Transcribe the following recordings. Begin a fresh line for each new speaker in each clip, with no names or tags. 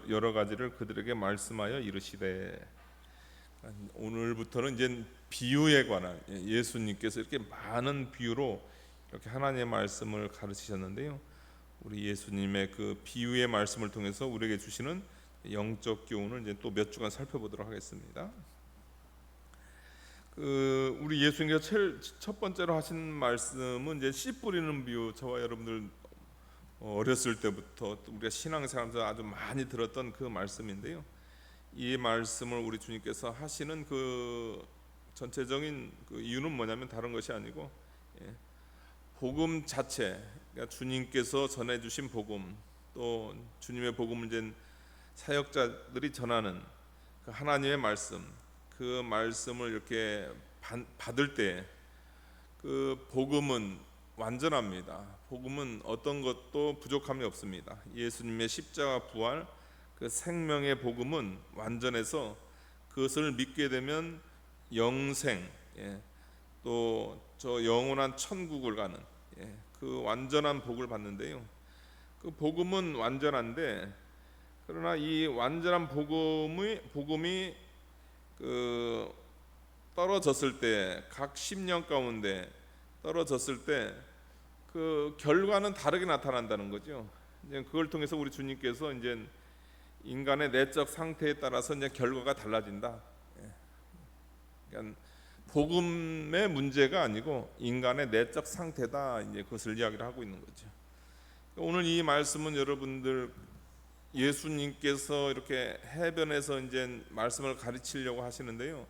여러 가지를 그들에게 말씀하여 이르시되. 오늘부터는 이제 비유에 관한, 예수님께서 이렇게 많은 비유로 이렇게 하나님의 말씀을 가르치셨는데요. 우리 예수님의 그 비유의 말씀을 통해서 우리에게 주시는 영적 교훈을 이제 또 몇 주간 살펴보도록 하겠습니다. 우리 예수님께서 첫 번째로 하신 말씀은 이제 씨 뿌리는 비유. 저와 여러분들 어렸을 때부터 우리가 신앙생활에서 아주 많이 들었던 그 말씀인데요. 이 말씀을 우리 주님께서 하시는 그 전체적인 그 이유는 뭐냐면 다른 것이 아니고, 복음 자체, 그러니까 주님께서 전해주신 복음, 또 주님의 복음을 이제 사역자들이 전하는 그 하나님의 말씀, 그 말씀을 이렇게 받을 때 그 복음은 완전합니다. 복음은 어떤 것도 부족함이 없습니다. 예수님의 십자가 부활, 그 생명의 복음은 완전해서 그것을 믿게 되면 영생, 또 저 영원한 천국을 가는, 그 완전한 복을 받는데요. 그 복음은 완전한데, 그러나 이 완전한 복음이 그 떨어졌을 때, 각 심령 가운데 떨어졌을 때 그 결과는 다르게 나타난다는 거죠. 이제 그걸 통해서 우리 주님께서 이제 인간의 내적 상태에 따라서 이제 결과가 달라진다. 그러니까 복음의 문제가 아니고 인간의 내적 상태다. 이제 그것을 이야기를 하고 있는 거죠. 오늘 이 말씀은 여러분들 예수님께서 이렇게 해변에서 이제 말씀을 가르치려고 하시는데요.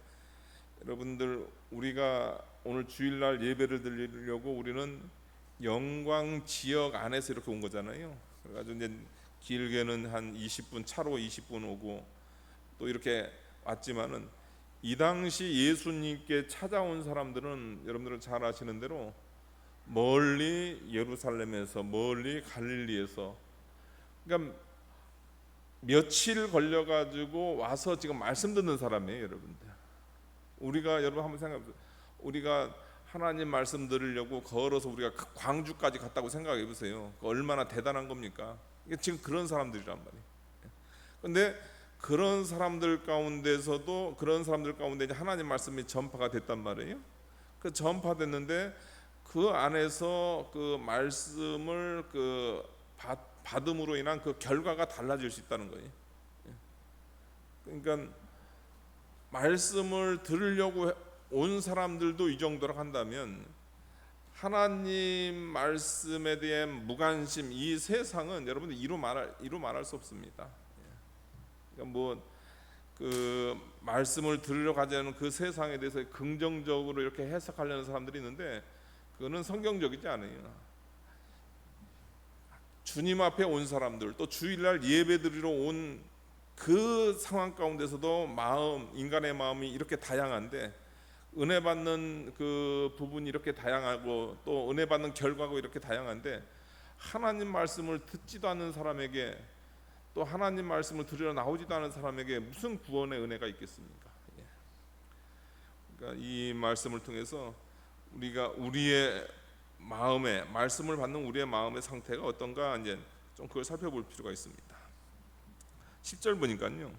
여러분들 우리가 오늘 주일날 예배를 드리려고 우리는 영광 지역 안에서 이렇게 온 거잖아요. 그래가지고 이제 길게는 한 20분, 차로 20분 오고 또 이렇게 왔지만은 이 당시 예수님께 찾아온 사람들은 여러분들은 잘 아시는 대로 멀리 예루살렘에서, 멀리 갈릴리에서, 그러니까 며칠 걸려가지고 와서 지금 말씀 듣는 사람이에요, 여러분들. 우리가 여러분 한번 생각해보세요. 우리가 하나님 말씀 들으려고 걸어서 우리가 광주까지 갔다고 생각해 보세요. 얼마나 대단한 겁니까? 이게 지금 그런 사람들이란 말이에요. 그런데 그런 사람들 가운데서도 그런 사람들 가운데 이제 하나님 말씀이 전파가 됐단 말이에요. 그 전파됐는데 그 안에서 그 말씀을 그 받음으로 인한 그 결과가 달라질 수 있다는 거예요. 그러니까 말씀을 들으려고 온 사람들도 이 정도로 한다면 하나님 말씀에 대한 무관심, 이 세상은 여러분들 이루 말할 수 없습니다. 그러니까 뭐 그 말씀을 들으러 가지 않은 그 세상에 대해서 긍정적으로 이렇게 해석하려는 사람들이 있는데 그거는 성경적이지 않아요. 주님 앞에 온 사람들, 또 주일날 예배드리러 온 그 상황 가운데서도 인간의 마음이 이렇게 다양한데, 은혜 받는 그 부분이 이렇게 다양하고 또 은혜 받는 결과가 이렇게 다양한데, 하나님 말씀을 듣지도 않는 사람에게, 또 하나님 말씀을 들으러 나오지도 않은 사람에게 무슨 구원의 은혜가 있겠습니까? 그러니까 이 말씀을 통해서 우리가 우리의 마음에, 말씀을 받는 우리의 마음의 상태가 어떤가 이제 좀 그걸 살펴볼 필요가 있습니다. 10절 보니까요,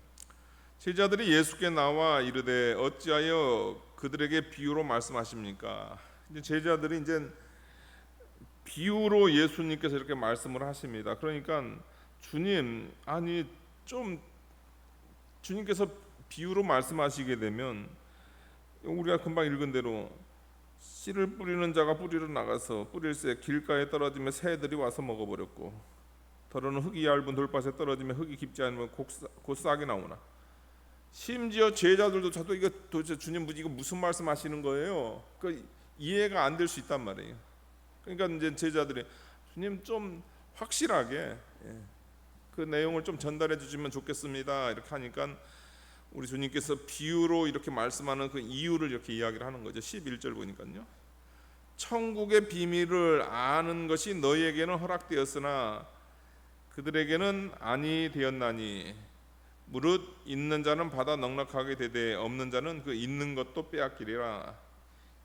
제자들이 예수께 나와 이르되 어찌하여 그들에게 비유로 말씀하십니까? 이제 제자들이 이제 비유로 예수님께서 이렇게 말씀을 하십니다. 그러니까 주님, 아니 좀 주님께서 비유로 말씀하시게 되면 우리가 금방 읽은 대로 씨를 뿌리는 자가 뿌리러 나가서 뿌릴새 길가에 떨어지며 새들이 와서 먹어버렸고, 더러는 흙이 얇은 돌밭에 떨어지며 흙이 깊지 않으면 곧 싹이 나오나. 심지어 제자들도 이거 도대체 주님 이거 무슨 말씀하시는 거예요? 그 이해가 안 될 수 있단 말이에요. 그러니까 이제 제자들이 주님 좀 확실하게 그 내용을 좀 전달해 주시면 좋겠습니다. 이렇게 하니까 우리 주님께서 비유로 이렇게 말씀하는 그 이유를 이렇게 이야기를 하는 거죠. 11절 보니까요, 천국의 비밀을 아는 것이 너희에게는 허락되었으나 그들에게는 아니 되었나니 무릇 있는 자는 받아 넉넉하게 되되 없는 자는 그 있는 것도 빼앗기리라.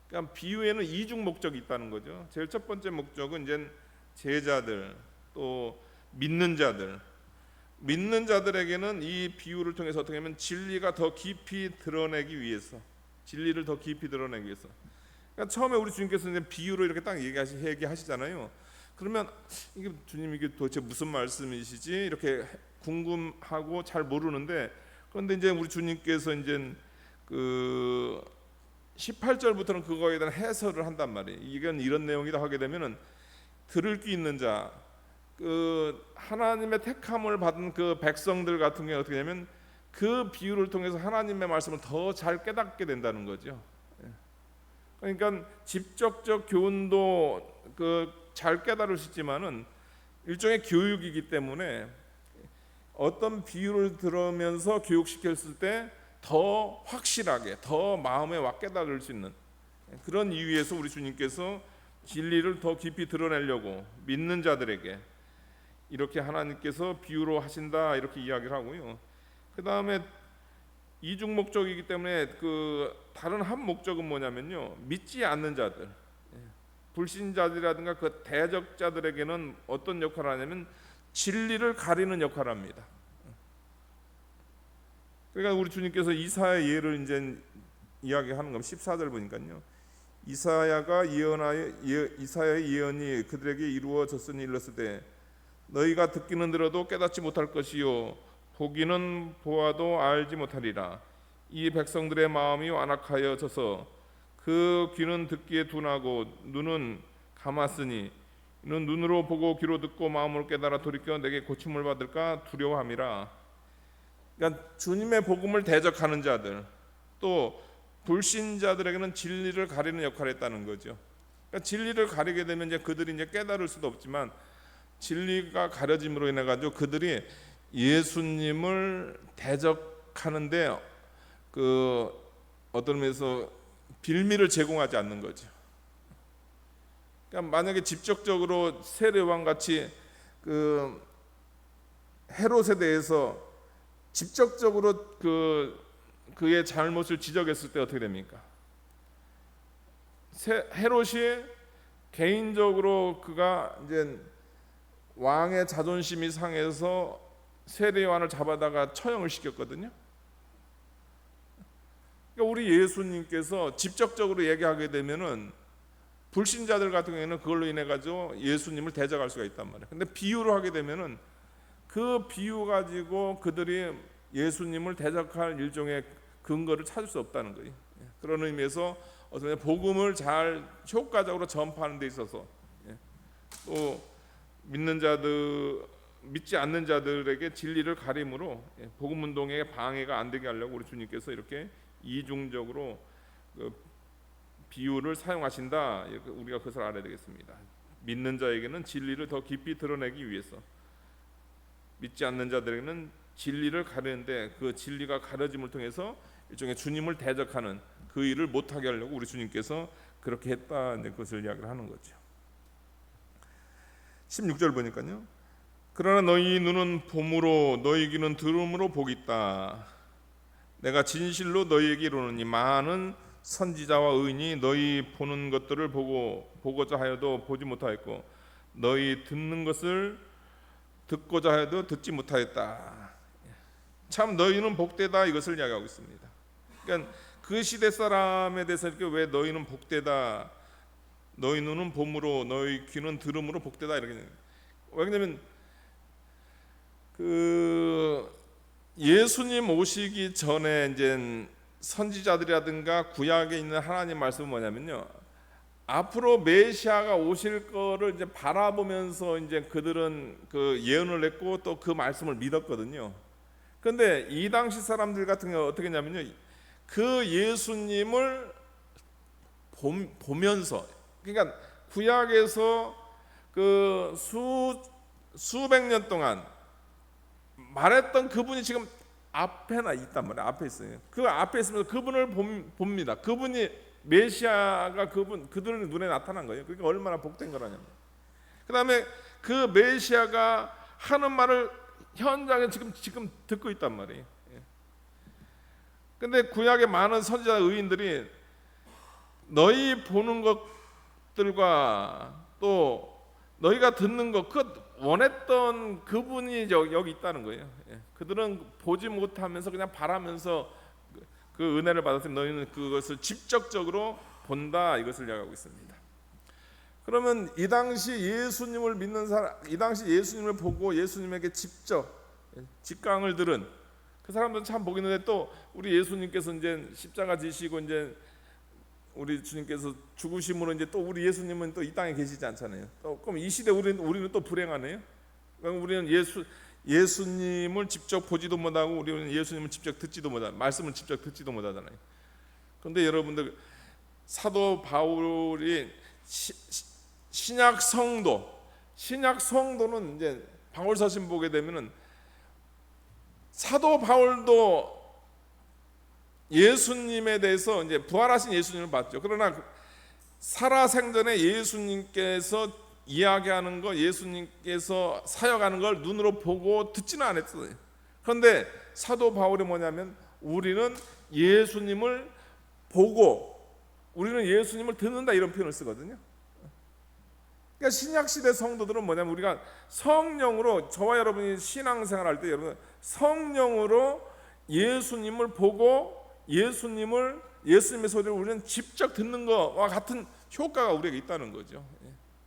그러니까 비유에는 이중 목적이 있다는 거죠. 제일 첫 번째 목적은 이제 제자들, 또 믿는 자들, 믿는 자들에게는 이 비유를 통해서 어떻게 하면 진리가 더 깊이 드러내기 위해서, 진리를 더 깊이 드러내기 위해서. 그러니까 처음에 우리 주님께서 이제 비유로 이렇게 딱 얘기하시잖아요. 그러면 이게 주님 이게 도대체 무슨 말씀이시지? 이렇게 궁금하고 잘 모르는데, 그런데 이제 우리 주님께서 이제 그 18절부터는 그거에 대한 해설을 한단 말이에요. 이건 이런 내용이다 하게 되면은 들을 귀 있는 자, 그 하나님의 택함을 받은 그 백성들 같은 경우 어떻게 되냐면 그 비유를 통해서 하나님의 말씀을 더 잘 깨닫게 된다는 거죠. 그러니까 직접적 교훈도 그 잘 깨달을 수 있지만은 일종의 교육이기 때문에 어떤 비유를 들으면서 교육시켰을 때 더 확실하게, 더 마음에 와 깨달을 수 있는 그런 이유에서 우리 주님께서 진리를 더 깊이 드러내려고 믿는 자들에게 이렇게 하나님께서 비유로 하신다 이렇게 이야기를 하고요. 그 다음에 이중 목적이기 때문에 그 다른 한 목적은 뭐냐면요, 믿지 않는 자들, 불신자들이라든가 그 대적자들에게는 어떤 역할을 하냐면 진리를 가리는 역할을 합니다. 그러니까 우리 주님께서 이사야의 예를 이제 이야기하는 겁니다. 14절 보니까요, 이사야의 예언이 그들에게 이루어졌으니 일렀을 때 너희가 듣기는 들어도 깨닫지 못할 것이요 보기는 보아도 알지 못하리라. 이 백성들의 마음이 완악하여져서 그 귀는 듣기에 둔하고 눈은 감았으니 이는 눈으로 보고 귀로 듣고 마음으로 깨달아 돌이켜 내게 고침을 받을까 두려워함이라. 그러니까 주님의 복음을 대적하는 자들, 또 불신자들에게는 진리를 가리는 역할을 했다는 거죠. 그러니까 진리를 가리게 되면 이제 그들이 이제 깨달을 수도 없지만 진리가 가려짐으로 인해 가지고 그들이 예수님을 대적하는데 그 어떤 면에서 빌미를 제공하지 않는 거죠. 그러니까 만약에 직접적으로 세례왕 같이 그 헤롯에 대해서 직접적으로 그의 잘못을 지적했을 때 어떻게 됩니까? 헤롯이 개인적으로 그가 이제 왕의 자존심이 상해서 세례요한을 잡아다가 처형을 시켰거든요. 그러니까 우리 예수님께서 직접적으로 얘기하게 되면은 불신자들 같은 경우에는 그걸로 인해 가지고 예수님을 대적할 수가 있단 말이에요. 근데 비유로 하게 되면은 그 비유 가지고 그들이 예수님을 대적할 일종의 근거를 찾을 수 없다는 거예요. 그런 의미에서 어떤 복음을 잘 효과적으로 전파하는 데 있어서 또 믿지 않는 자들에게 진리를 가림으로 복음 운동에 방해가 안 되게 하려고 우리 주님께서 이렇게 이중적으로 그 비유를 사용하신다. 우리가 그것을 알아야 되겠습니다. 믿는 자에게는 진리를 더 깊이 드러내기 위해서, 믿지 않는 자들에게는 진리를 가르는데 그 진리가 가려짐을 통해서 일종의 주님을 대적하는 그 일을 못하게 하려고 우리 주님께서 그렇게 했다. 그것을 이야기를 하는 거죠. 16절 보니까요, 그러나 너희 눈은 봄으로 너희 귀는 들음으로 보겠다. 내가 진실로 너희에게 이르노니 많은 선지자와 의인이 너희 보는 것들을 보고자 하여도 보지 못하였고 너희 듣는 것을 듣고자 해도 듣지 못하였다. 참 너희는 복되다 이것을 이야기하고 있습니다. 그러니까 그 시대 사람에 대해서 이렇게 왜 너희는 복되다, 너희 눈은 봄으로 너희 귀는 들음으로 복되다 이렇게. 왜냐면 그 예수님 오시기 전에 이제 선지자들이라든가 구약에 있는 하나님 말씀은 뭐냐면요, 앞으로 메시아가 오실 거를 이제 바라보면서 이제 그들은 그 예언을 했고 또 그 말씀을 믿었거든요. 그런데 이 당시 사람들 같은 경우 어떻게 했냐면요, 그 예수님을 보면서, 그러니까 구약에서 그 수백 년 동안 말했던 그분이 지금 앞에나 있단 말이에요. 앞에 있어요. 그 앞에 있으면서 그분을 봅니다. 그분이 메시아가 그들 눈에 나타난 거예요. 그러니까 얼마나 복된 거라냐면. 그다음에 그 메시아가 하는 말을 현장에 지금 듣고 있단 말이에요. 근데 구약의 많은 선지자 의인들이 너희 보는 것들과 또 너희가 듣는 것, 그 원했던 그분이 여기 있다는 거예요. 그들은 보지 못하면서 그냥 바라면서 그 은혜를 받았으면 너희는 그것을 직접적으로 본다, 이것을 이야기하고 있습니다. 그러면 이 당시 예수님을 믿는 사람, 이 당시 예수님을 보고 예수님에게 직접 직강을 들은 그 사람들은 참 복이 있는데, 또 우리 예수님께서 이제 십자가 지시고 이제 우리 주님께서 죽으심으로 이제 또 우리 예수님은 또 이 땅에 계시지 않잖아요. 또 그럼 이 시대 우리는 또 불행하네요. 그럼 우리는 예수님을 직접 보지도 못하고, 우리는 예수님을 직접 듣지도 못하고, 말씀을 직접 듣지도 못하잖아요. 그런데 여러분들, 사도 바울이 신약 성도는 이제 바울서신 보게 되면은 사도 바울도 예수님에 대해서 이제 부활하신 예수님을 봤죠. 그러나 살아생전에 예수님께서 이야기하는 거, 예수님께서 사역하는 걸 눈으로 보고 듣지는 않았어요. 그런데 사도 바울이 뭐냐면, 우리는 예수님을 보고 우리는 예수님을 듣는다, 이런 표현을 쓰거든요. 그러니까 신약시대 성도들은 뭐냐면, 우리가 성령으로, 저와 여러분이 신앙생활할 때 여러분 성령으로 예수님을 보고 예수님의 소리를 우리는 직접 듣는 것과 같은 효과가 우리에게 있다는 거죠.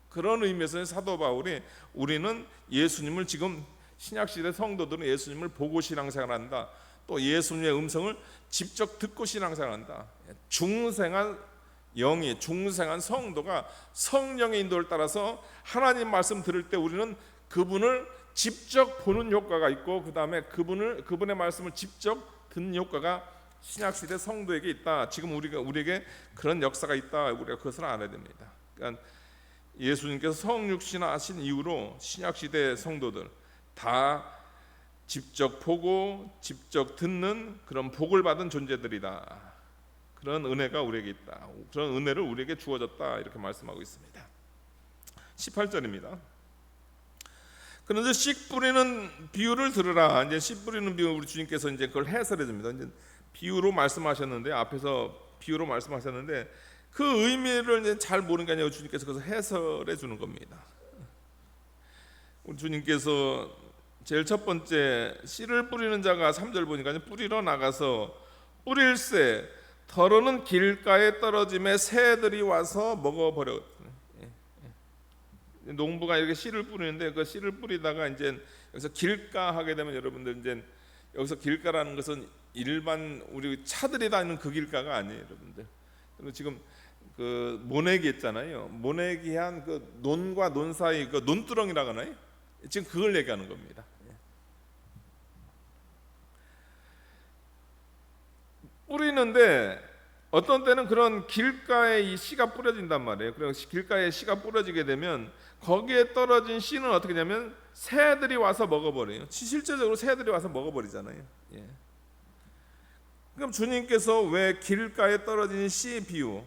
그런 의미에서 사도 바울이 우리는 예수님을, 지금 신약시대 성도들은 예수님을 보고 신앙생활한다, 또 예수님의 음성을 직접 듣고 신앙생활한다. 중생한 성도가 성령의 인도를 따라서 하나님 말씀 들을 때 우리는 그분을 직접 보는 효과가 있고, 그 다음에 그분의 말씀을 직접 듣는 효과가 신약시대 성도에게 있다. 지금 우리에게 그런 역사가 있다. 우리가 그것을 알아야 됩니다. 그러니까 예수님께서 성육신하신 이후로 신약시대 성도들 다 직접 보고 직접 듣는 그런 복을 받은 존재들이다. 그런 은혜가 우리에게 있다. 그런 은혜를 우리에게 주어졌다, 이렇게 말씀하고 있습니다. 18절입니다. 그런데 씨 뿌리는 비유를 들으라. 이제 씨 뿌리는 비유, 우리 주님께서 이제 그걸 해설해 줍니다. 이제 비유로 말씀하셨는데, 앞에서 비유로 말씀하셨는데 그 의미를 이제 잘 모르는 게 아니라 주님께서 그것을 해설해 주는 겁니다. 우리 주님께서 제일 첫 번째, 씨를 뿌리는 자가 3절 보니까 뿌리러 나가서 뿌릴새 더러는 길가에 떨어짐에 새들이 와서 먹어버려. 농부가 이렇게 씨를 뿌리는데, 그 씨를 뿌리다가 이제 여기서 길가 하게 되면, 여러분들 이제 여기서 길가라는 것은 일반 우리 차들이 다니는 그 길가가 아니에요, 여러분들. 그리고 지금 그 모내기 있잖아요. 모내기한 그 논과 논 사이 그 논두렁이라고 하나요? 지금 그걸 얘기하는 겁니다. 뿌리는데 어떤 때는 그런 길가에 이 씨가 뿌려진단 말이에요. 그래서 길가에 씨가 뿌려지게 되면 거기에 떨어진 씨는 어떻게 되냐면 새들이 와서 먹어버려요. 실제적으로 새들이 와서 먹어버리잖아요. 그럼 주님께서 왜 길가에 떨어진 씨 비유,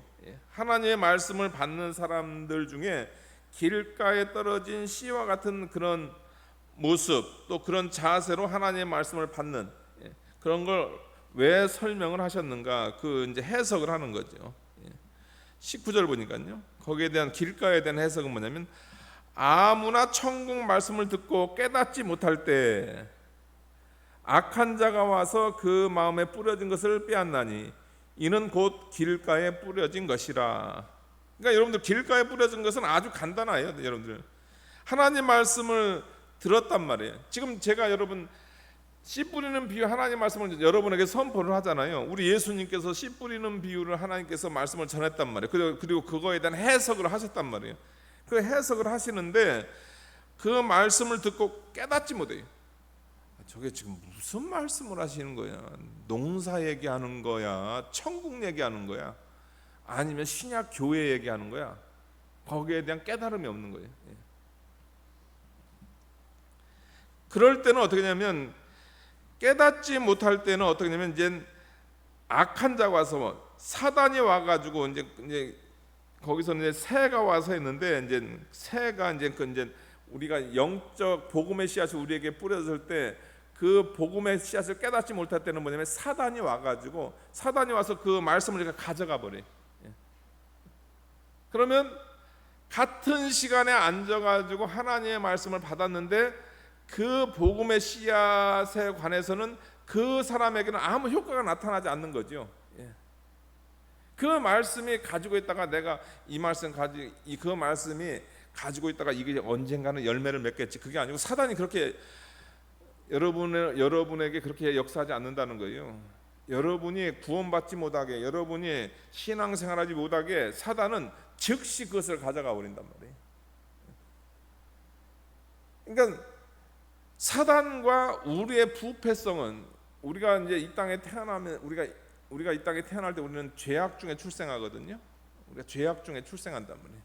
하나님의 말씀을 받는 사람들 중에 길가에 떨어진 씨와 같은 그런 모습, 또 그런 자세로 하나님의 말씀을 받는 그런 걸 왜 설명을 하셨는가, 그 이제 해석을 하는 거죠. 19절 보니까요, 거기에 대한 길가에 대한 해석은 뭐냐면, 아무나 천국 말씀을 듣고 깨닫지 못할 때 악한 자가 와서 그 마음에 뿌려진 것을 빼앗나니 이는 곧 길가에 뿌려진 것이라. 그러니까 여러분들, 길가에 뿌려진 것은 아주 간단해요. 여러분들 하나님 말씀을 들었단 말이에요. 지금 제가 여러분 씨 뿌리는 비유, 하나님 말씀을 여러분에게 선포를 하잖아요. 우리 예수님께서 씨 뿌리는 비유를 하나님께서 말씀을 전했단 말이에요. 그리고 그거에 대한 해석을 하셨단 말이에요. 그 해석을 하시는데 그 말씀을 듣고 깨닫지 못해요. 저게 지금 무슨 말씀을 하시는 거야? 농사 얘기하는 거야? 천국 얘기하는 거야? 아니면 신약 교회 얘기하는 거야? 거기에 대한 깨달음이 없는 거예요. 그럴 때는 어떻게 하냐면, 깨닫지 못할 때는 어떻게 하냐면, 이제 악한 자가 와서, 사단이 와가지고 이제 거기서는 이제 새가 와서 했는데, 이제 새가 이제 우리가 영적 복음의 씨앗이 우리에게 뿌려졌을 때, 그 복음의 씨앗을 깨닫지 못할 때는 뭐냐면, 사단이 와서 그 말씀을 가져가 버려요. 그러면 같은 시간에 앉아가지고 하나님의 말씀을 받았는데 그 복음의 씨앗에 관해서는 그 사람에게는 아무 효과가 나타나지 않는 거죠. 그 말씀이 가지고 있다가 내가 이 말씀 그 말씀이 가지고 있다가 이게 언젠가는 열매를 맺겠지, 그게 아니고 사단이 그렇게 여러분에게 그렇게 역사하지 않는다는 거예요. 여러분이 구원받지 못하게, 여러분이 신앙생활하지 못하게 사단은 즉시 그것을 가져가 버린단 말이에요. 그러니까 사단과 우리의 부패성은, 우리가 이제 이 땅에 태어나면 우리가 이 땅에 태어날 때 우리는 죄악 중에 출생하거든요. 우리가 죄악 중에 출생한단 말이에요.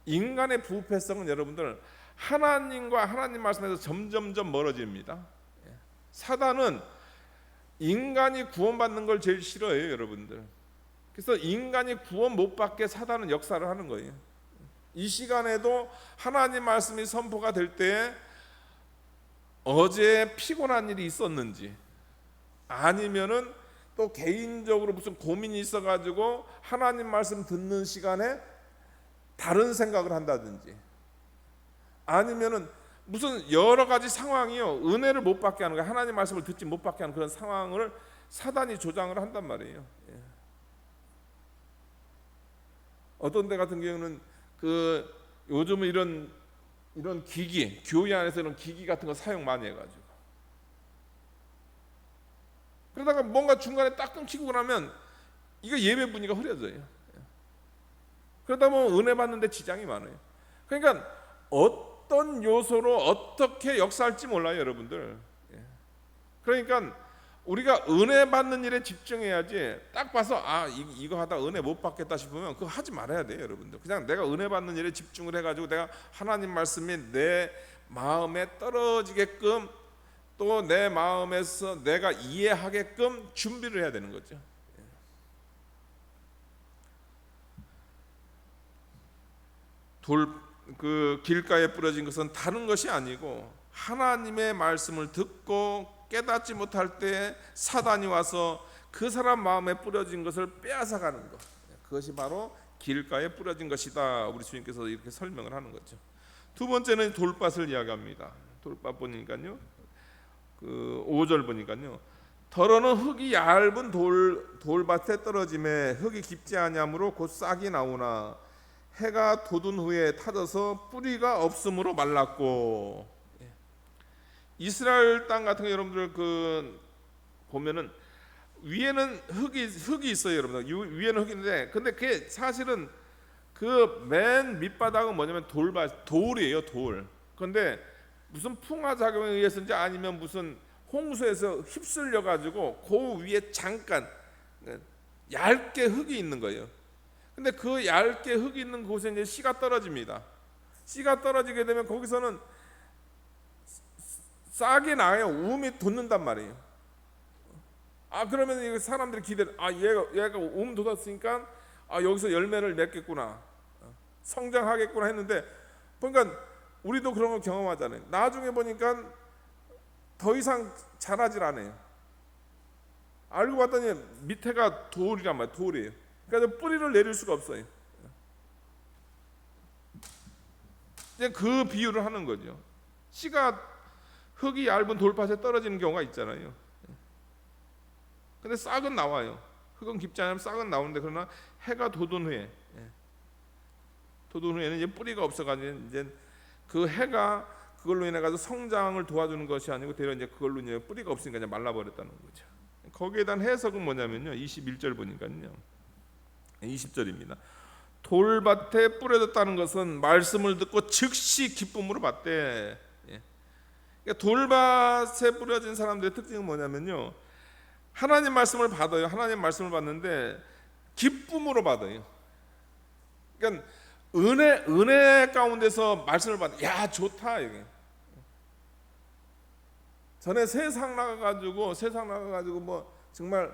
인간의 부패성은 여러분들 하나님과 하나님 말씀에서 점점점 멀어집니다. 사단은 인간이 구원받는 걸 제일 싫어해요, 여러분들. 그래서 인간이 구원 못 받게 사단은 역사를 하는 거예요. 이 시간에도 하나님 말씀이 선포가 될 때 어제 피곤한 일이 있었는지, 아니면은 또 개인적으로 무슨 고민이 있어가지고 하나님 말씀 듣는 시간에 다른 생각을 한다든지, 아니면은 무슨 여러 가지 상황이요, 은혜를 못 받게 하는 거예요. 하나님 말씀을 듣지 못 받게 하는 그런 상황을 사단이 조장을 한단 말이에요. 어떤 데 같은 경우는 요즘은 이런 기기, 교회 안에서 이런 기기 같은 거 사용 많이 해가지고, 그러다가 뭔가 중간에 딱 끊기고 나면 이거 예배 분위기가 흐려져요. 그러다 보면 은혜 받는데 지장이 많아요. 그러니까 어떤 요소로 어떻게 역사할지 몰라요, 여러분들. 그러니까 우리가 은혜 받는 일에 집중해야지, 딱 봐서 이거 하다 은혜 못 받겠다 싶으면 그거 하지 말아야 돼요, 여러분들. 그냥 내가 은혜 받는 일에 집중을 해가지고 내가 하나님 말씀이 내 마음에 떨어지게끔, 또 내 마음에서 내가 이해하게끔 준비를 해야 되는 거죠. 길가에 뿌려진 것은 다른 것이 아니고 하나님의 말씀을 듣고 깨닫지 못할 때 사단이 와서 그 사람 마음에 뿌려진 것을 빼앗아가는 것, 그것이 바로 길가에 뿌려진 것이다. 우리 주님께서 이렇게 설명을 하는 거죠. 두 번째는 돌밭을 이야기합니다. 돌밭 보니까요, 5절 보니까요, 더러는 흙이 얇은 돌밭에 떨어짐에 흙이 깊지 아니하므로 곧 싹이 나오나 해가 돋은 후에 타져서 뿌리가 없으므로 말랐고. 이스라엘 땅 같은 거 여러분들 보면은 위에는 흙이 있어요, 여러분들. 위에는 흙인데, 근데 그게 사실은 맨 밑바닥은 뭐냐면 돌이에요, 돌. 그런데 무슨 풍화 작용에 의해서인지 아니면 무슨 홍수에서 휩쓸려 가지고 그 위에 잠깐 얇게 흙이 있는 거예요. 근데 그 얇게 흙이 있는 곳에 이제 씨가 떨어집니다. 씨가 떨어지게 되면 거기서는 싹이 나요. 움이 돋는단 말이에요. 그러면 이 사람들이 기대를, 얘가 움 돋았으니까 여기서 열매를 맺겠구나, 성장하겠구나 했는데, 그러니까 우리도 그런 거 경험하잖아요. 나중에 보니까 더 이상 자라질 않아요. 알고 봤더니 밑에가 돌이란 말이에요. 돌이에요. 그러니까 뿌리를 내릴 수가 없어요. 이제 그 비유를 하는 거죠. 흙이 얇은 돌밭에 떨어지는 경우가 있잖아요. 근데 싹은 나와요. 흙은 깊지 않으면 싹은 나오는데, 그러나 해가 돋은 후에는 이제 뿌리가 없어가지고 이제 그 해가 그걸로 인해 가지고 성장을 도와주는 것이 아니고 대려 이제 그걸로 인해 뿌리가 없으니까 이제 말라버렸다는 거죠. 거기에 대한 해석은 뭐냐면요, 21절 보니까요, 20절입니다. 돌밭에 뿌려졌다는 것은 말씀을 듣고 즉시 기쁨으로 받되. 그러니까 돌밭에 뿌려진 사람들의 특징은 뭐냐면요, 하나님 말씀을 받아요. 하나님 말씀을 받는데 기쁨으로 받아요. 그러니까 은혜 가운데서 말씀을 받는, 야 좋다 이게. 전에 세상 나가가지고 뭐 정말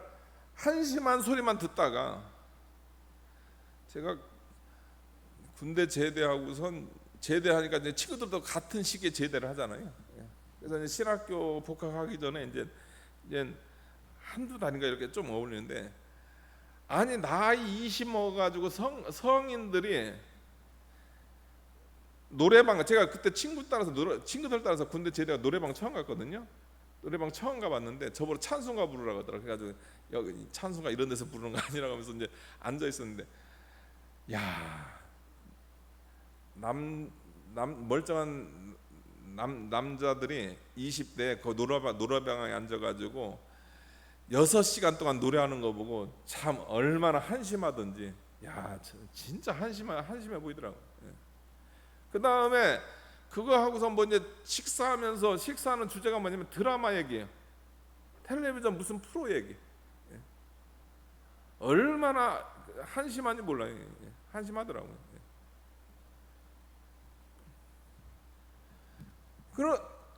한심한 소리만 듣다가, 제가 군대 제대하니까 이제 친구들도 같은 시기에 제대를 하잖아요. 그래서 이제 신학교 복학하기 전에 이제 한두 달인가 이렇게 좀 어울리는데, 나이 20 먹어가지고 성인들이 노래방, 제가 그때 친구들 따라서 군대 제대가 노래방 처음 갔거든요. 노래방 처음 가봤는데 저보고 찬송가 부르라고 하더라고요. 그래가지고 여기 찬송가 이런 데서 부르는 거 아니라고 하면서 이제 앉아 있었는데, 야, 멀쩡한 남자들이 20대 그 노래방에 앉아가지고 6시간 동안 노래하는 거 보고 참 얼마나 한심하던지, 야, 진짜 한심해 보이더라고. 그 다음에 그거 하고서 뭐 이제 식사하는 주제가 뭐냐면 드라마 얘기예요. 텔레비전 무슨 프로 얘기. 얼마나 한심한지 몰라요. 한심하더라고요.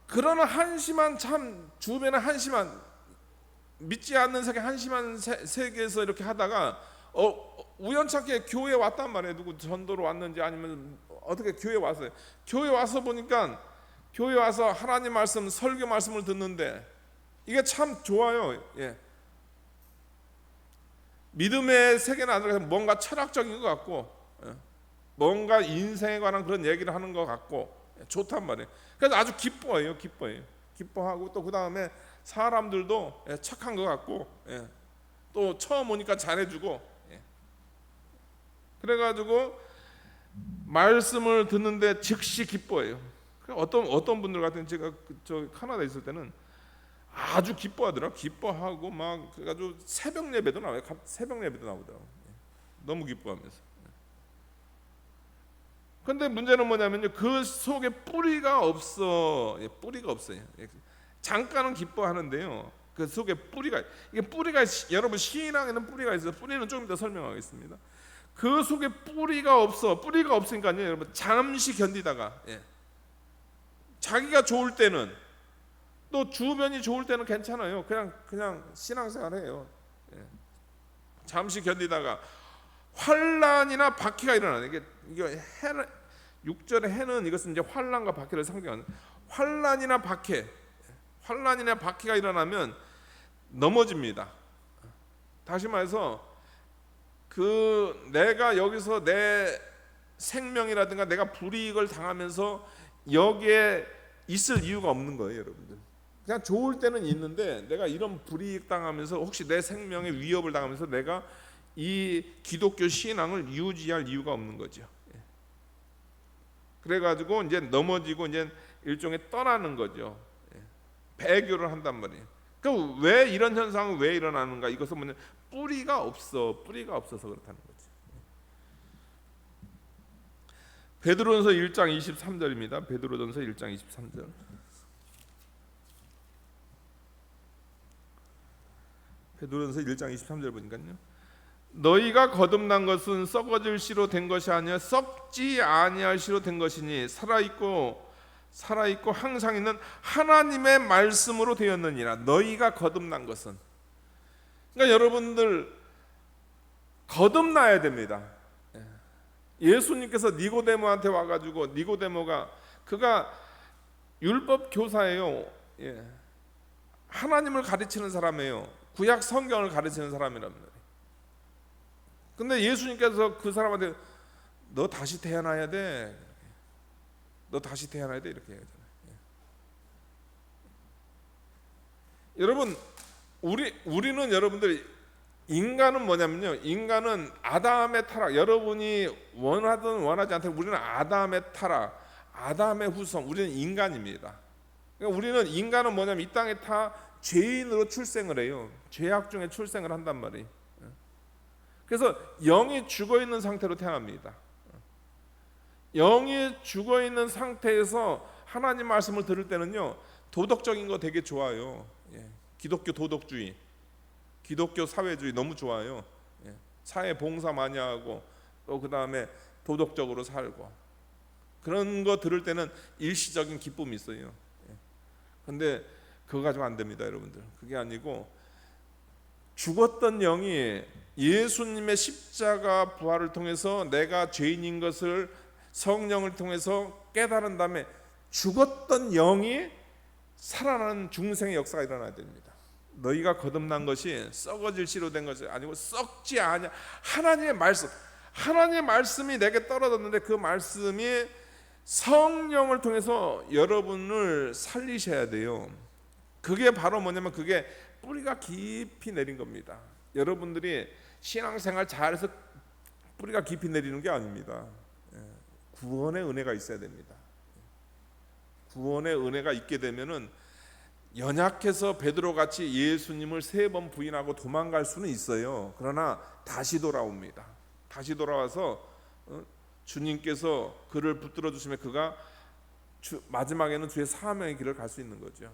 그러나 한심한, 참 주변에 한심한, 믿지 않는 세계, 한심한 세계에서 이렇게 하다가 우연찮게 교회에 왔단 말이에요. 누구 전도로 왔는지 아니면 어떻게 교회에 왔어요. 교회 와서 보니까, 교회 와서 하나님 말씀, 설교 말씀을 듣는데 이게 참 좋아요. 믿음의 세계는 아니라 뭔가 철학적인 것 같고, 뭔가 인생에 관한 그런 얘기를 하는 것 같고 좋단 말이에요. 그래서 아주 기뻐하고 또 그 다음에 사람들도 착한 것 같고, 또 처음 오니까 잘해주고, 그래가지고 말씀을 듣는데 즉시 기뻐해요. 어떤 분들 같은, 제가 저 캐나다에 있을 때는 아주 기뻐하더라고. 기뻐하고 막 그래가지고 새벽 예배도 나오더라고. 너무 기뻐하면서. 근데 문제는 뭐냐면요, 그 속에 뿌리가 없어요. 잠깐은 기뻐하는데요, 그 속에 뿌리가, 여러분 신앙에는 뿌리가 있어요. 뿌리는 조금 이따 설명하겠습니다. 그 속에 뿌리가 없으니까요, 여러분 잠시 견디다가, 자기가 좋을 때는, 또 주변이 좋을 때는 괜찮아요. 그냥 신앙생활해요. 잠시 견디다가 환난이나 박해가 일어나는, 이게 6절의 해는 이것은 이제 환난과 박해를 상징하는, 환난이나 박해가 일어나면 넘어집니다. 다시 말해서 내가 여기서 내 생명이라든가 내가 불이익을 당하면서 여기에 있을 이유가 없는 거예요, 여러분들. 그냥 좋을 때는 있는데 내가 이런 불이익 당하면서 혹시 내 생명에 위협을 당하면서 내가 이 기독교 신앙을 유지할 이유가 없는 거죠. 그래가지고 이제 넘어지고 이제 일종의 떠나는 거죠. 배교를 한단 말이에요. 그러니까 왜 이런 현상은 왜 일어나는가? 이것은 뭐냐, 뿌리가 없어서 그렇다는 거죠. 베드로전서 1장 23절입니다. 베드로전서 1장 23절. 베드로전서 1장 23절 보니까요, 너희가 거듭난 것은 썩어질 씨로 된 것이 아니라 썩지 아니할 씨로 된 것이니 살아있고 항상 있는 하나님의 말씀으로 되었느니라. 너희가 거듭난 것은, 그러니까 여러분들 거듭나야 됩니다. 예수님께서 니고데모한테 와가지고, 니고데모가 그가 율법 교사예요. 하나님을 가르치는 사람이에요. 구약 성경을 가르치는 사람이랍니다. 근데 예수님께서 그 사람한테 너 다시 태어나야 돼. 이렇게 얘기하잖아요. 여러분, 우리는, 여러분들, 인간은 뭐냐면요, 인간은 아담의 타락, 여러분이 원하든 원하지 않든 우리는 아담의 타락, 아담의 후손, 우리는 인간입니다. 그러니까 우리는, 인간은 뭐냐면 이 땅에 다 죄인으로 출생을 해요. 죄악 중에 출생을 한단 말이에요. 그래서 영이 죽어있는 상태로 태어납니다. 영이 죽어있는 상태에서 하나님 말씀을 들을 때는요, 도덕적인 거 되게 좋아요. 기독교 도덕주의, 기독교 사회주의 너무 좋아요. 사회 봉사 많이 하고, 또 그 다음에 도덕적으로 살고, 그런 거 들을 때는 일시적인 기쁨이 있어요. 근데 그거 가지고 안 됩니다, 여러분들. 그게 아니고, 죽었던 영이 예수님의 십자가 부활을 통해서 내가 죄인인 것을 성령을 통해서 깨달은 다음에 죽었던 영이 살아나는 중생의 역사가 일어나야 됩니다. 너희가 거듭난 것이 썩어질 씨로 된 것이 아니고 썩지 아니하, 하나님의 말씀이 내게 떨어졌는데 그 말씀이 성령을 통해서 여러분을 살리셔야 돼요. 그게 바로 뭐냐면 그게 뿌리가 깊이 내린 겁니다. 여러분들이 신앙생활 잘해서 뿌리가 깊이 내리는 게 아닙니다. 구원의 은혜가 있어야 됩니다. 구원의 은혜가 있게 되면은 연약해서 베드로같이 예수님을 3번 부인하고 도망갈 수는 있어요. 그러나 다시 돌아옵니다. 다시 돌아와서 주님께서 그를 붙들어 주시면 그가 마지막에는 주의 사명의 길을 갈 수 있는 거죠.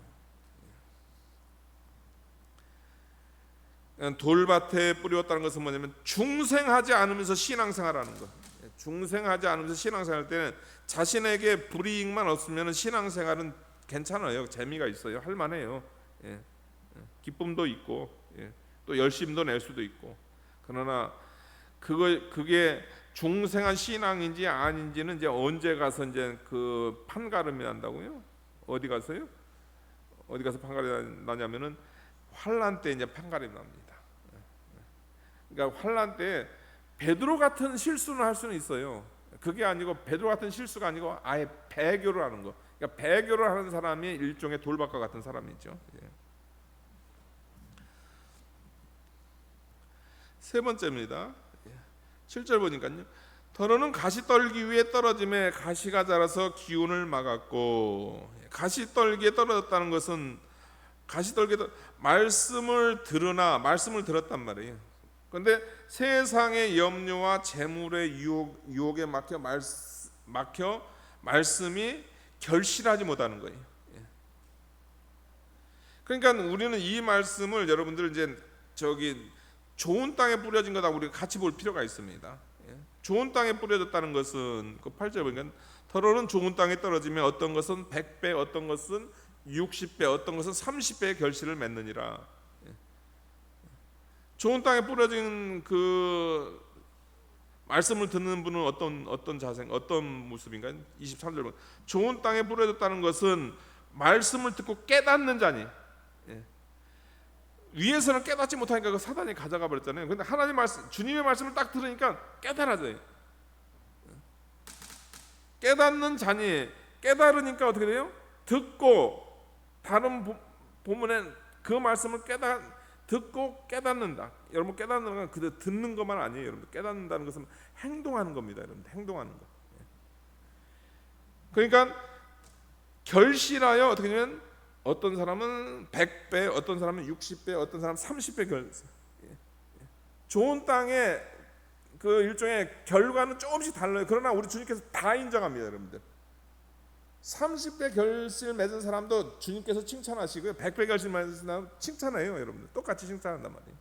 돌밭에 뿌리웠다는 것은 뭐냐면 중생하지 않으면서 신앙생활하는 것. 중생하지 않으면서 신앙생활할 때는 자신에게 불이익만 없으면 신앙생활은 괜찮아요. 재미가 있어요. 할만해요. 기쁨도 있고 또 열심도 낼 수도 있고. 그러나 그게 중생한 신앙인지 아닌지는 이제 언제 가서 이제 그 판가름이 난다고요? 어디 가서요? 어디 가서 판가름이 나냐면은 환난 때 이제 판가름이 납니다. 그러니까 환난 때 베드로 같은 실수는 할 수는 있어요. 그게 아니고 베드로 같은 실수가 아니고 아예 배교를 하는 거. 그러니까 배교를 하는 사람이 일종의 돌밭과 같은 사람이죠. 세 번째입니다. 7절 보니까요. 더러는 가시 떨기 위해 떨어짐에 가시가 자라서 기운을 막았고, 가시 떨기에 떨어졌다는 것은 가시 떨기에 말씀을 들었단 말이에요. 그런데 세상의 염려와 재물의 유혹에 막혀 말씀이 결실하지 못하는 거예요. 그러니까 우리는 이 말씀을 여러분들 이제 좋은 땅에 뿌려진 거다 우리가 같이 볼 필요가 있습니다. 좋은 땅에 뿌려졌다는 것은 그 8절 보니까 더러는 좋은 땅에 떨어지면 어떤 것은 100배, 어떤 것은 60배, 어떤 것은 30배의 결실을 맺느니라. 좋은 땅에 뿌려진 그 말씀을 듣는 분은 어떤 자세, 어떤 모습인가요? 23절 보면 좋은 땅에 뿌려졌다는 것은 말씀을 듣고 깨닫는 자니. 위에서는 깨닫지 못하니까 그 사단이 가져가 버렸잖아요. 근데 하나님 말씀, 주님의 말씀을 딱 들으니까 깨달아져요. 깨닫는 자니, 깨달으니까 어떻게 돼요? 듣고, 다른 본문엔 그 말씀을 듣고 깨닫는다. 여러분 깨닫는 건 그대로 듣는 것만 아니에요. 여러분 깨닫는다는 것은 행동하는 겁니다. 여러분 행동하는 것. 그러니까 결실하여 어떻게 되면 어떤 사람은 100배, 어떤 사람은 60배, 어떤 사람은 30배 결실. 좋은 땅의 그 일종의 결과는 조금씩 달라요. 그러나 우리 주님께서 다 인정합니다, 여러분들. 30배 결실 맺은 사람도 주님께서 칭찬하시고요. 100배 결실 맺은 사람 칭찬해요, 여러분들. 똑같이 칭찬한단 말이에요.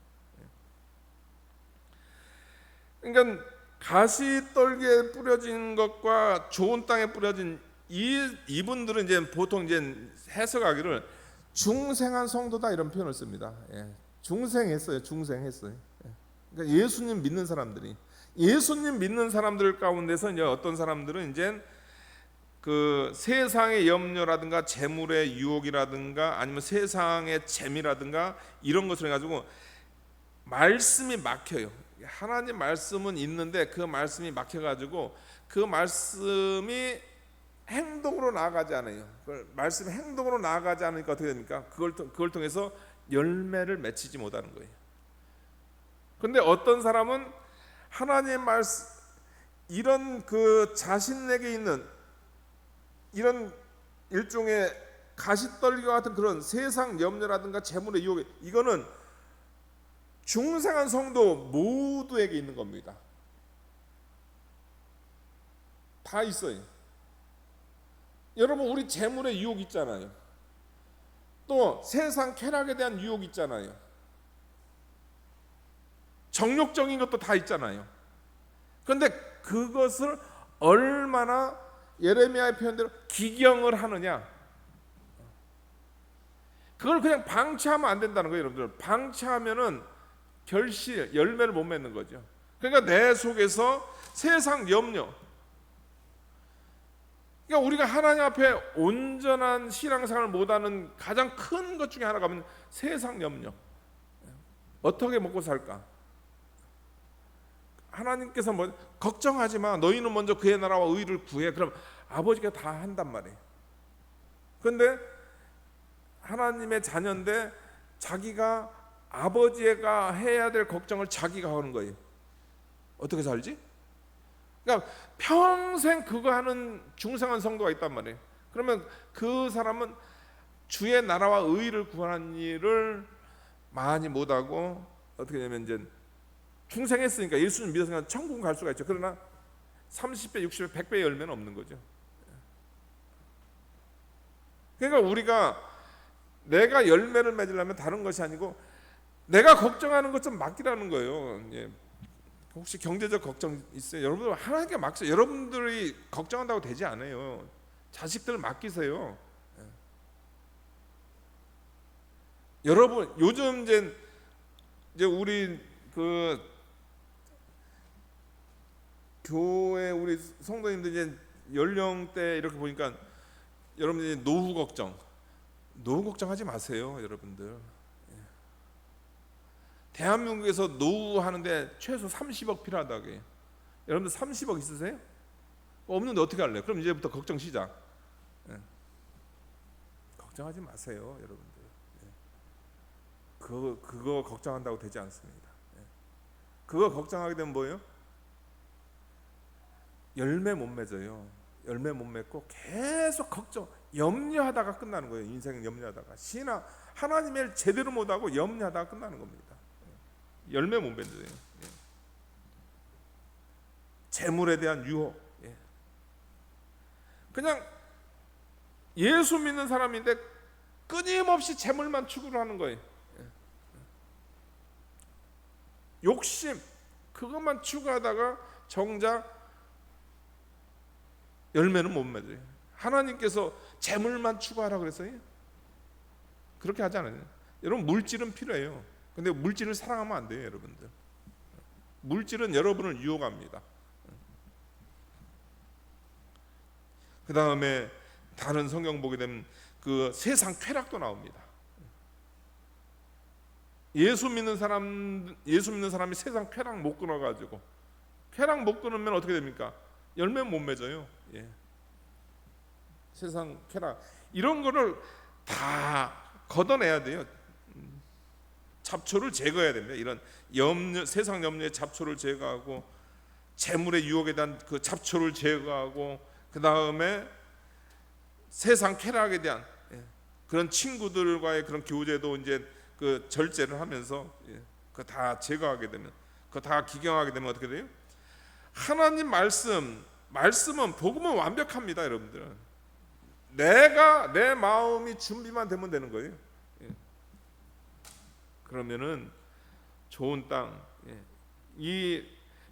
그러니까 가시떨기에 뿌려진 것과 좋은 땅에 뿌려진 이분들은 이제 보통 이제 해석하기를 중생한 성도다 이런 표현을 씁니다. 중생했어요. 그러니까 예수님 믿는 사람들이, 예수님 믿는 사람들 가운데서 이제 어떤 사람들은 이제 그 세상의 염려라든가 재물의 유혹이라든가 아니면 세상의 재미라든가 이런 것을 해가지고 말씀이 막혀요. 하나님 말씀은 있는데 그 말씀이 막혀가지고 그 말씀이 행동으로 나아가지 않아요. 말씀이 행동으로 나아가지 않으니까 어떻게 됩니까? 그걸 통해서 열매를 맺히지 못하는 거예요. 그런데 어떤 사람은 하나님의 말씀, 이런 그 자신에게 있는 이런 일종의 가시떨기와 같은 그런 세상 염려라든가 재물의 유혹, 이거는 중생한 성도 모두에게 있는 겁니다. 다 있어요. 여러분 우리 재물의 유혹 있잖아요. 또 세상 쾌락에 대한 유혹 있잖아요. 정욕적인 것도 다 있잖아요. 그런데 그것을 얼마나 예레미야의 표현대로 기경을 하느냐, 그걸 그냥 방치하면 안 된다는 거예요. 여러분들 방치하면은 열매를 못 맺는 거죠. 그러니까 내 속에서 세상 염려, 그러니까 우리가 하나님 앞에 온전한 신앙생활을 못하는 가장 큰 것 중에 하나가 뭐냐면 세상 염려. 어떻게 먹고 살까? 하나님께서 뭐 걱정하지 마. 너희는 먼저 그의 나라와 의를 구해. 그럼 아버지가 다 한단 말이에요. 그런데 하나님의 자녀인데 자기가 아버지가 해야 될 걱정을 자기가 하는 거예요. 어떻게 살지? 그러니까 평생 그거 하는 중상한 성도가 있단 말이에요. 그러면 그 사람은 주의 나라와 의를 구하는 일을 많이 못하고 어떻게 되냐면 이제 중생했으니까 예수님 믿어서 천국 갈 수가 있죠. 그러나 30배, 60배, 100배 열매는 없는 거죠. 그러니까 우리가 내가 열매를 맺으려면 다른 것이 아니고 내가 걱정하는 것 좀 맡기라는 거예요. 예. 혹시 경제적 걱정 있어요? 여러분들 하나님께 맡기세요. 여러분들이 걱정한다고 되지 않아요. 자식들 맡기세요. 예. 여러분 요즘 이제 우리 그 교회 우리 성도님들 이제 연령대 이렇게 보니까 여러분들이 노후 걱정하지 마세요, 여러분들. 대한민국에서 노후 하는데 최소 30억 필요하다고 해요. 여러분들 30억 있으세요? 없는데 어떻게 할래요? 그럼 이제부터 걱정 시작. 걱정하지 마세요, 여러분들. 그거 걱정한다고 되지 않습니다. 그거 걱정하게 되면 뭐예요? 열매 못 맺어요. 열매 못 맺고 계속 걱정, 염려하다가 끝나는 거예요. 인생 염려하다가 하나님을 제대로 못하고 염려하다가 끝나는 겁니다. 열매 못 맺어요. 재물에 대한 유혹. 그냥 예수 믿는 사람인데 끊임없이 재물만 추구를 하는 거예요. 욕심 그것만 추구하다가 정작 열매는 못 맺어요. 하나님께서 재물만 추구하라고 그랬어요? 그렇게 하지 않아요. 여러분 물질은 필요해요. 근데 물질을 사랑하면 안 돼요, 여러분들. 물질은 여러분을 유혹합니다. 그 다음에 다른 성경 보게 되면 그 세상 쾌락도 나옵니다. 예수 믿는 사람이 세상 쾌락 못 끊어가지고 쾌락 못 끊으면 어떻게 됩니까? 열매 못 맺어요. 세상 쾌락 이런 거를 다 걷어내야 돼요. 잡초를 제거해야 됩니다. 이런 세상 염려의 잡초를 제거하고 재물의 유혹에 대한 그 잡초를 제거하고 그 다음에 세상 쾌락에 대한 그런 친구들과의 그런 교제도 이제 그 절제를 하면서 그거 다 제거하게 되면 그거 다 기경하게 되면 어떻게 돼요? 하나님 말씀은 복음은 완벽합니다, 여러분들. 내 마음이 준비만 되면 되는 거예요. 그러면은 좋은 땅,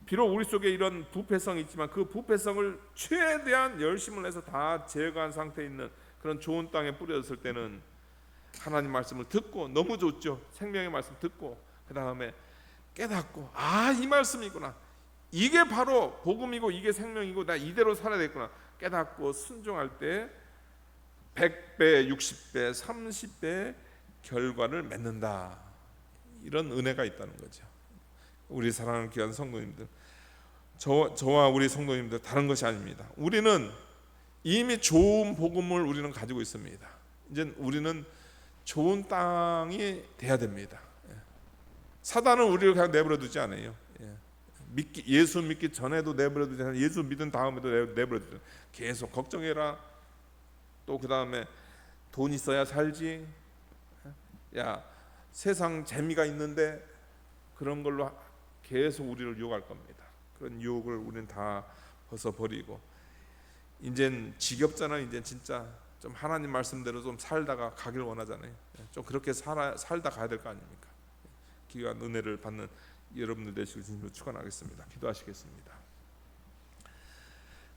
비록 우리 속에 이런 부패성이 있지만 그 부패성을 최대한 열심을 해서 다 제거한 상태에 있는 그런 좋은 땅에 뿌려졌을 때는 하나님 말씀을 듣고 너무 좋죠. 생명의 말씀 듣고 그 다음에 깨닫고 이 말씀이구나. 이게 바로 복음이고 이게 생명이고 나 이대로 살아야 되겠구나. 깨닫고 순종할 때 100배, 60배, 30배 결과를 맺는다. 이런 은혜가 있다는 거죠. 우리 사랑하는 귀한 성도님들, 저와 우리 성도님들 다른 것이 아닙니다. 우리는 이미 좋은 복음을 우리는 가지고 있습니다. 이제 우리는 좋은 땅이 돼야 됩니다. 사단은 우리를 그냥 내버려 두지 않아요. 예수 믿기 전에도 내버려 두지 않아요. 예수 믿은 다음에도 내버려 두지 않아요. 계속 걱정해라. 또 그 다음에 돈 있어야 살지. 야 세상 재미가 있는데 그런 걸로 계속 우리를 유혹할 겁니다. 그런 유혹을 우리는 다 벗어버리고 이젠 지겹잖아요. 이제 진짜 좀 하나님 말씀대로 좀 살다가 가길 원하잖아요. 좀 그렇게 살다 가야 될 거 아닙니까? 귀한 은혜를 받는 여러분들 되시길 진심으로 축원하겠습니다. 기도하시겠습니다.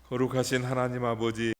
거룩하신 하나님 아버지,